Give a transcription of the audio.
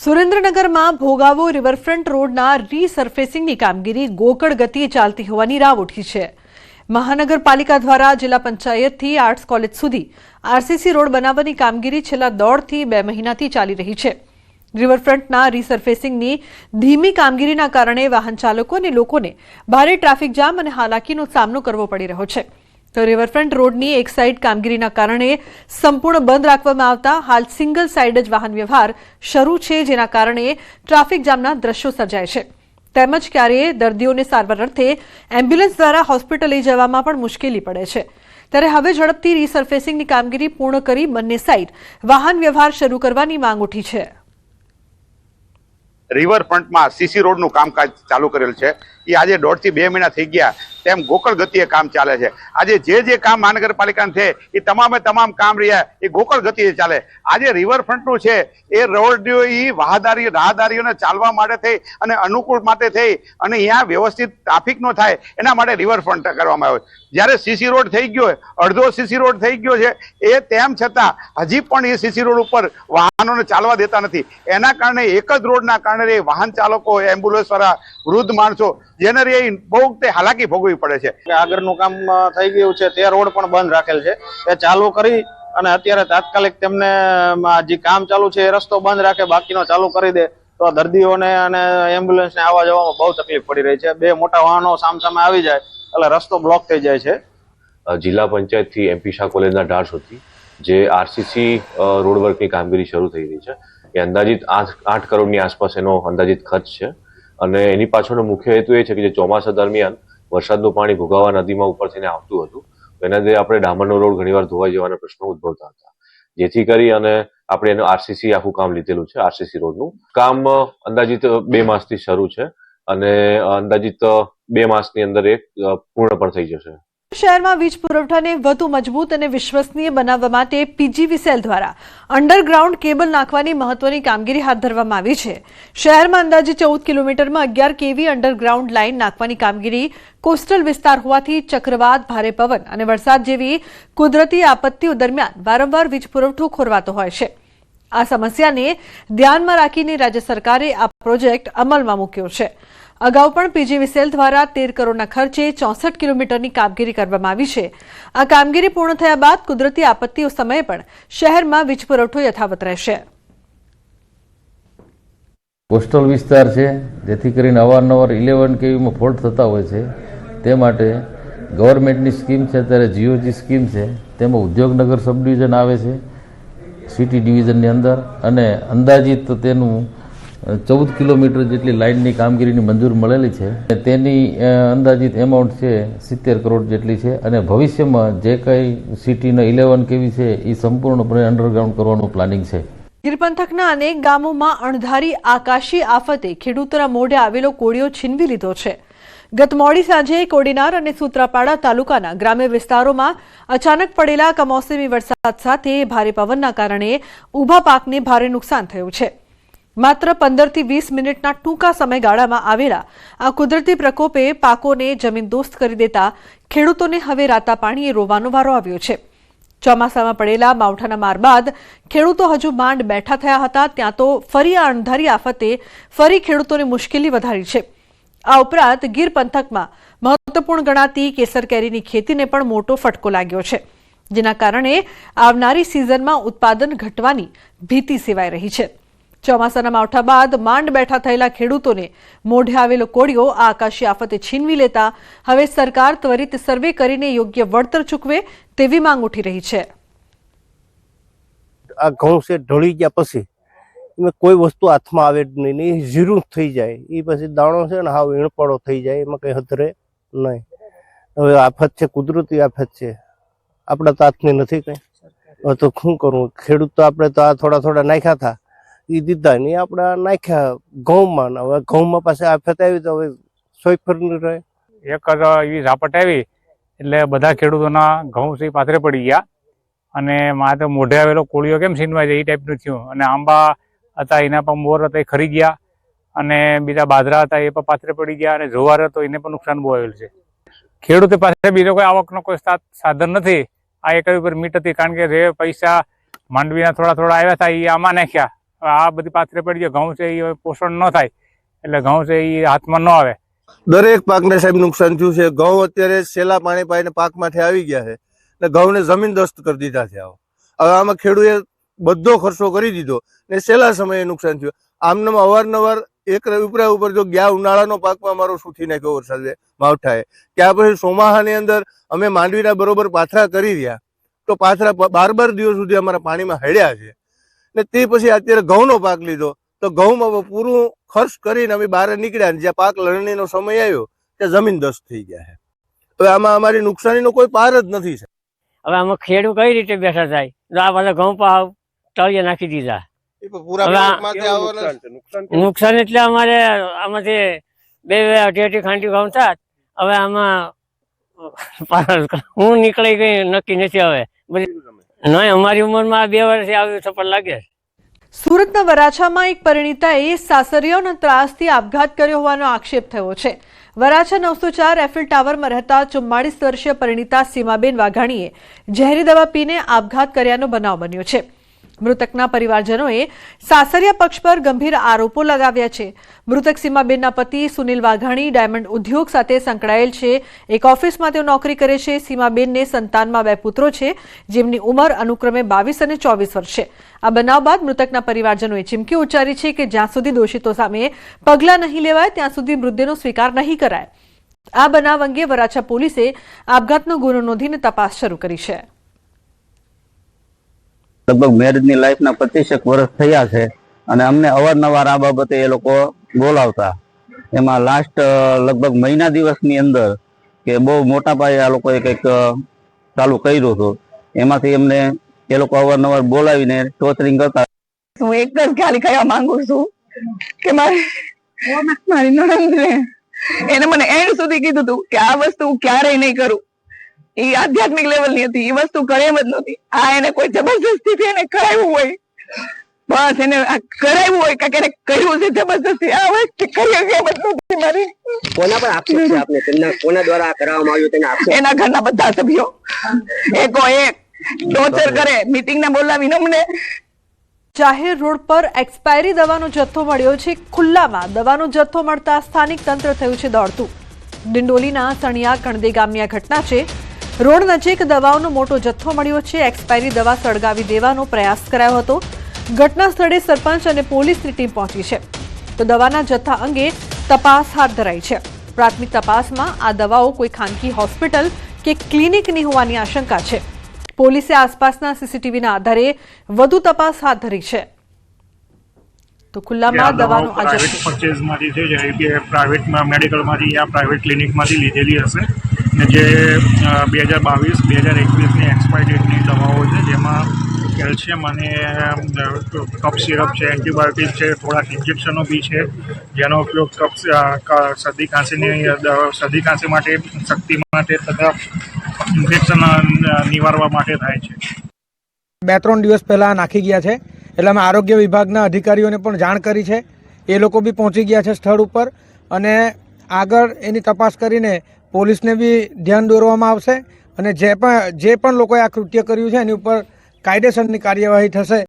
સુરેન્દ્રનગરમાં ભોગાવો રિવરફ્રન્ટ રોડના રીસર્ફેસિંગની કામગીરી ગોકળ ગતિએ ચાલતી હોવાની રાવ ઉઠી છે। મહાનગરપાલિકા દ્વારા જિલ્લા પંચાયતથી આર્ટ્સ કોલેજ સુધી આરસીસી રોડ બનાવવાની કામગીરી છેલ્લા 1.5 થી 2 મહિનાથી ચાલી રહી છે। રિવરફ્રન્ટના રીસર્ફેસિંગની ધીમી કામગીરીના કારણે વાહન ચાલકો અને લોકોને ભારે ટ્રાફિક જામ અને હાલાકીનો સામનો કરવો પડી રહ્યો છે। તો રિવરફ્રન્ટ રોડની એક સાઈડ કામગીરીના કારણે સંપૂર્ણ બંધ રાખવામાં આવતા હાલ સિંગલ સાઈડ જ વાહન વ્યવહાર શરૂ છે, જેના કારણે ટ્રાફિક જામના દ્રશ્યો સર્જાય છે। તેમજ ક્યારેય દર્દીઓને સારવાર અર્થે એમ્બ્યુલન્સ દ્વારા હોસ્પિટલ લઈ જવામાં પણ મુશ્કેલી પડે છે। ત્યારે હવે ઝડપથી રીસર્ફેસિંગની કામગીરી પૂર્ણ કરી બંને સાઈડ વાહન વ્યવહાર શરૂ કરવાની માંગ ઉઠી છે। રિવરફ્રન્ટમાં સીસી રોડનું કામકાજ ચાલુ કરેલ છે। એ આજે 1.5 થી 2 મહિના થઈ ગયા તેમ ગોકળ ગતિએ કામ ચાલે છે। આજે જે કામ મહાનગરપાલિકાને છે એ તમામ કામ રહ્યા એ ગોકળ ગતિએ ચાલે। આજે રિવરફ્રન્ટનું છે એ રોડ રાહદારીઓને ચાલવા માટે થઈ અને અનુકૂળ માટે થઈ અને અહીંયા વ્યવસ્થિત ટ્રાફિક નો થાય એના માટે રિવરફ્રન્ટ કરવામાં આવ્યો। જ્યારે સીસી રોડ થઈ ગયો, અડધો સીસી રોડ થઈ ગયો છે, એ તેમ છતાં હજી પણ એ સીસી રોડ ઉપર વાહનોને ચાલવા દેતા નથી। એના કારણે એક જ રોડના કારણે વાહન ચાલકો, એમ્બ્યુલન્સ વાળા, વૃદ્ધ માણસો જેને બહુ હાલાકી ભોગવવી પડે છે। આગળનું કામ થઈ ગયું છે તે રોડ પણ બંધ રાખેલ છે, તે ચાલુ કરી અને અત્યારે તાત્કાલિક તેમને જે કામ ચાલુ છે એ રસ્તો બંધ રાખે, બાકીનો ચાલુ કરી દે તો દર્દીઓને અને એમ્બ્યુલન્સને આવવા જવામાં બહુ તકલીફ પડી રહી છે। બે મોટા વાહનો સામસામે આવી જાય એટલે રસ્તો બ્લોક થઈ જાય છે। જિલ્લા પંચાયતથી એમપી શાહ કોલેજના ઢાળ સુધી જે આરસીસી રોડ વર્કની કામગીરી શરૂ થઈ રહી છે, એ અંદાજિત 8 કરોડની આસપાસ એનો અંદાજિત ખર્ચ છે। અને એની પાછળનો મુખ્ય હેતુ એ છે કે જે ચોમાસા દરમિયાન વરસાદનું પાણી ભોગાવા નદીમાં ઉપર થઈને આવતું હતું, એના લીધે આપણે ડામરનો રોડ ઘણીવાર ધોવાઈ જવાના પ્રશ્નો ઉદ્ભવતા હતા, જેથી કરી અને આપણે એનું આરસીસી આખું કામ લીધેલું છે। આરસીસી રોડનું કામ અંદાજિત 2 માસથી શરૂ છે અને અંદાજિત 2 માસની અંદર એ પૂર્ણ પણ થઈ જશે। શહેરમાં વીજ પુરવઠાને વધુ મજબૂત અને વિશ્વસનીય બનાવવા માટે પીજીવીસીએલ દ્વારા અંડરગ્રાઉન્ડ કેબલ નાખવાની મહત્વની કામગીરી હાથ ધરવામાં આવી છે। શહેરમાં અંદાજે 14 કિલોમીટરમાં 11 કેવી અંડરગ્રાઉન્ડ લાઇન નાખવાની કામગીરી કોસ્ટલ વિસ્તાર હોવાથી ચક્રવાત, ભારે પવન અને વરસાદ જેવી કુદરતી આપત્તિઓ દરમિયાન વારંવાર વીજ પુરવઠો ખોરવાતો હોય છે। આ સમસ્યાને ધ્યાનમાં રાખીને રાજ્ય સરકારે આ પ્રોજેક્ટ અમલમાં મૂક્યો છે। અગાઉ પણ પીજીવીસીએલ દ્વારા 13 કરોડના ખર્ચે 64 કિલોમીટરની કામગીરી કરવામાં આવી છે। આ કામગીરી પૂર્ણ થયા બાદ કુદરતી આપત્તિઓ સમયે પણ શહેરમાં વીજ પુરવઠો યથાવત રહેશે। કોસ્ટલ વિસ્તાર છે, જેથી કરીને અવારનવાર 11 કેવીમાં ફોલ્ટ થતા હોય છે, તે માટે ગવર્મેન્ટની સ્કીમ છે, ત્યારે જીઓજી સ્કીમ છે, તેમાં ઉદ્યોગનગર સબ ડિવિઝન આવે છે સિટી ડિવિઝનની અંદર, અને અંદાજિત તેનું 14 કિલોમીટર જેટલી લાઇનની કામગીરીની મંજૂર મળેલી છે। તેની અંદાજિત એમાઉન્ટ છે 70 કરોડ જેટલી છે અને ભવિષ્યમાં જે કંઈ સિટીનો 11 કેવી છે એ સંપૂર્ણપણે અંડરગ્રાઉન્ડ કરવાનું પ્લાનિંગ છે। ગીર પંથકના અનેક ગામોમાં અણધારી આકાશી આફતે ખેડૂતોના મોઢે આવેલો કોળિયો છીનવી લીધો છે। ગત મોડી સાંજે કોડીનાર અને સૂત્રાપાડા તાલુકાના ગ્રામ્ય વિસ્તારોમાં અચાનક પડેલા કમોસમી વરસાદ સાથે ભારે પવનના કારણે ઊભા પાકને ભારે નુકસાન થયું છે। માત્ર 15 થી 20 મિનિટના ટૂંકા સમયગાળામાં આવેલા આ કુદરતી પ્રકોપે પાકોને જમીનદોસ્ત કરી દેતા ખેડૂતોને હવે રાતા પાણીએ રોવાનો વારો આવ્યો છે। ચોમાસામાં પડેલા માવઠાના માર બાદ ખેડૂતો હજુ માંડ બેઠા થયા હતા, ત્યાં તો ફરી આ અણધારી આફતે ફરી ખેડૂતોને મુશ્કેલી વધારી છે। આ ઉપરાંત ગીર પંથકમાં મહત્વપૂર્ણ ગણાતી કેસર કેરીની ખેતીને પણ મોટો ફટકો લાગ્યો છે, જેના કારણે આવનારી સિઝનમાં ઉત્પાદન ઘટવાની ભીતિ સેવાઈ રહી છે। ચોમાસાના માવઠા બાદ માંડ બેઠા થયેલા ખેડૂતોને મોઢે આવેલો કોળિયો આ આકાશી આફતે છીનવી લેતા હવે સરકાર ત્વરિત સર્વે કરીને યોગ્ય વળતર ચૂકવે તેવી માંગ ઉઠી રહી છે। આ ઘઉં છે ઢળી ગયા પછી એમાં કોઈ વસ્તુ હાથમાં આવે જ નહીં, એ ઝીરું થઈ જાય, એ પછી દાણો છે ને હાવ ઈણપડો થઈ જાય, એમાં કંઈ હતરે નહીં। હવે આફત છે, કુદરતી આફત છે, આપણા તો હાથની નથી કંઈ, તો શું કરવું? ખેડૂત તો આપણે તો આ થોડા નાખ્યા હતા, એ દીધા નહીં, આપણે નાખ્યા ઘઉંમાં, હવે ઘઉંમાં પાસે આફત આવી તો હવે સોયફર નહીં રહે। એક એવી ઝાપટ આવી એટલે બધા ખેડૂતોના ઘઉં છે પાથરે પડી ગયા અને મારે તો મોઢે આવેલો કોળિયો કેમ છીનવાય જાય એ ટાઈપનું થયું। અને આંબા હતા એના પણ મોર હતા એ ખરી ગયા અને બીજા બાજરા હતા એ પણ પાથરે પડી ગયા અને જુવાર હતો એને પણ નુકસાન બહુ આવેલું છે। ખેડૂતો પાસે બીજો કોઈ આવકનો કોઈ સાધન નથી। આ એક ઉપર મીટ હતી, કારણ કે જે પૈસા માંડવીના થોડા આવ્યા હતા એ આમાં નાખ્યા આ બધી પાથરે પડી જાય, ઘઉં છે એ પોષણ ન થાય એટલે ઘઉં છે એ હાથમાં ન આવે. દરેક પાકને સાહેબ નુકસાન થયું છે. ઘઉં અત્યારે છેલ્લા પાણી પાઈને પાકમાંથી આવી ગયા છે ને ઘઉંને જમીનદસ્ત કરી દીધા છે. હવે આમાં ખેડૂએ બધો ખર્ચો કરી દીધો ને છેલ્લા સમયે નુકસાન થયું. આમને અવારનવાર એક ઉપરા ઉપર જો ગયા ઉનાળાનો પાકમાં મારો સુથી નાખ્યો વરસાદે માવઠાએ, ત્યાર પછી ચોમાસાની અંદર અમે માંડવીના બરોબર પાથરા કરી રહ્યા તો પાથરા 12 દિવસ સુધી અમારા પાણીમાં હળ્યા છે ને તે પછી અત્યારે ઘઉંનો પાક લીધો તો ઘઉંમાં પૂરું ખર્ચ કરીને અમે બહાર નીકળ્યા ને જ્યાં પાક લણણીનો સમય આવ્યો ત્યાં જમીનદસ્ત થઈ ગયા છે. હવે આમાં અમારી નુકસાનીનો કોઈ પાર જ નથી. હવે આમાં ખેડૂત કઈ રીતે બેઠા થાય? આ બધા ઘઉં પાવ તળિયે નાખી દીધા. નુકસાન એટલે અમારે આમાંથી 2 અઢી ખાંડી ઘઉં થાત. હવે આમાં હું નીકળી ગઈ નક્કી નથી. હવે નહીં, અમારી ઉંમરમાં 2 વર્ષથી આવ્યું સફળ લાગે. સુરતના વરાછામાં એક પરિણીતાએ સાસરિયાઓના ત્રાસથી આપઘાત કર્યો હોવાનો આક્ષેપ થયો છે. વરાછા 904 એફિલ ટાવરમાં રહેતા 44 વર્ષીય પરિણીતા સીમાબેન વાઘાણીએ ઝેરી દવા પીને આપઘાત કર્યાનો બનાવ બન્યો છે. મૃતકના પરિવારજનોએ સાસરિયા પક્ષ પર ગંભીર આરોપો લગાવ્યા છે. મૃતક સીમાબેનના પતિ સુનિલ વાઘાણી ડાયમંડ ઉદ્યોગ સાથે સંકળાયેલ છે. એક ઓફિસમાં તેઓ નોકરી કરે છે. સીમાબેનને સંતાનમાં 2 પુત્રો છે, જેમની ઉંમર અનુક્રમે 22 અને 24 વર્ષ છે. આ બનાવ બાદ મૃતકના પરિવારજનોએ ચીમકી ઉચ્ચારી છે કે જ્યાં સુધી દોષિતો સામે પગલાં નહીં લેવાય ત્યાં સુધી મૃતદેહનો સ્વીકાર નહીં કરાય. આ બનાવ અંગે વરાછા પોલીસે આપઘાતનો ગુનો નોંધીને તપાસ શરૂ કરી છે. લગભગ મેરેજની લાઈફના 25 વર્ષ થયા છે અને અમને અવારનવાર આ બાબતે એ લોકો બોલાવતા. એમાં લાસ્ટ લગભગ મહિના દિવસની અંદર કે બહુ મોટા પાયે આ લોકોએ કંઈક ચાલુ કર્યું હતું. એમાંથી એમને એ લોકો અવારનવાર બોલાવીને ટોચરિંગ કરતા. હું એક જ ખાલી કહેવા માંગુ છું કે મારી નણંદને એને મને એન્ડ સુધી કીધું હતું કે આ વસ્તુ હું ક્યારેય નહીં કરું. એ આધ્યાત્મિક લેવલ ની હતી, એ વસ્તુ કરે એમ જ નહોતી. આ એને કોઈ જબરજસ્તી એને કરાવ્યું હોય, બસ એને કરાવ્યું હોય કે એને કર્યું છે જબરજસ્તી. આ વસ્તુ કરી એમ જ નહોતી મારી. કોના પર આક્ષેપ છે આપને? કોના દ્વારા કરાવવામાં આવ્યું તેના આક્ષેપ? એના ઘરના બધા સભ્યો એકો એક ટોર્ચર કરે, મીટિંગ ને બોલાવીને અમને. જાહેર રોડ પર એક્સપાયરી દવાનો જથ્થો મળ્યો છે. ખુલ્લામાં દવાનો જથ્થો મળતા સ્થાનિક તંત્ર થયું છે દોડતું. ડિંડોલીના સણિયા કણદે ગામની આ ઘટના છે. રોડ નજીક દવાઓનો મોટો જથ્થો મળ્યો છે. એક્સપાયરી દવા સળગાવી દેવાનો પ્રયાસ કરાયો હતો. ઘટના સ્થળે સરપંચ અને પોલીસની ટીમ પહોંચી છે તો દવાના જથ્થા અંગે તપાસ હાથ ધરાઈ છે. પ્રાથમિક તપાસમાં આ દવાઓ કોઈ ખાનગી હોસ્પિટલ કે ક્લિનિકની હોવાની આશંકા છે. પોલીસે આસપાસના સીસીટીવીના આધારે વધુ તપાસ હાથ ધરી છે. તો ખુલ્લામાં દવાનો આ જથ્થો પરચેઝમાંથી છે, જેવી કે પ્રાઇવેટ મેડિકલમાંથી યા પ્રાઇવેટ ક્લિનિકમાંથી લીધેલી હશે ને જે 2022-2021ની એક્સપાયરી ડેટની દવાઓ છે, જેમાં કેલ્શિયમ અને કફ સિરપ છે, એન્ટીબાયોટિક છે, થોડાક ઇન્જેક્શનો બી છે, જેનો ઉપયોગ શરદી ખાંસી માટે, શક્તિ માટે તથા ઇન્ફેક્શન નિવારવા માટે થાય છે. 2-3 દિવસ પહેલા નાખી ગયા છે એટલે અમે આરોગ્ય વિભાગના અધિકારીઓને પણ જાણ કરી છે. એ લોકો બી પહોંચી ગયા છે સ્થળ ઉપર અને આગળ એની તપાસ કરીને પોલીસને બી ધ્યાન દોરવામાં આવશે અને જે પણ લોકોએ આ કૃત્ય કર્યું છે એની ઉપર કાયદેસરની કાર્યવાહી થશે.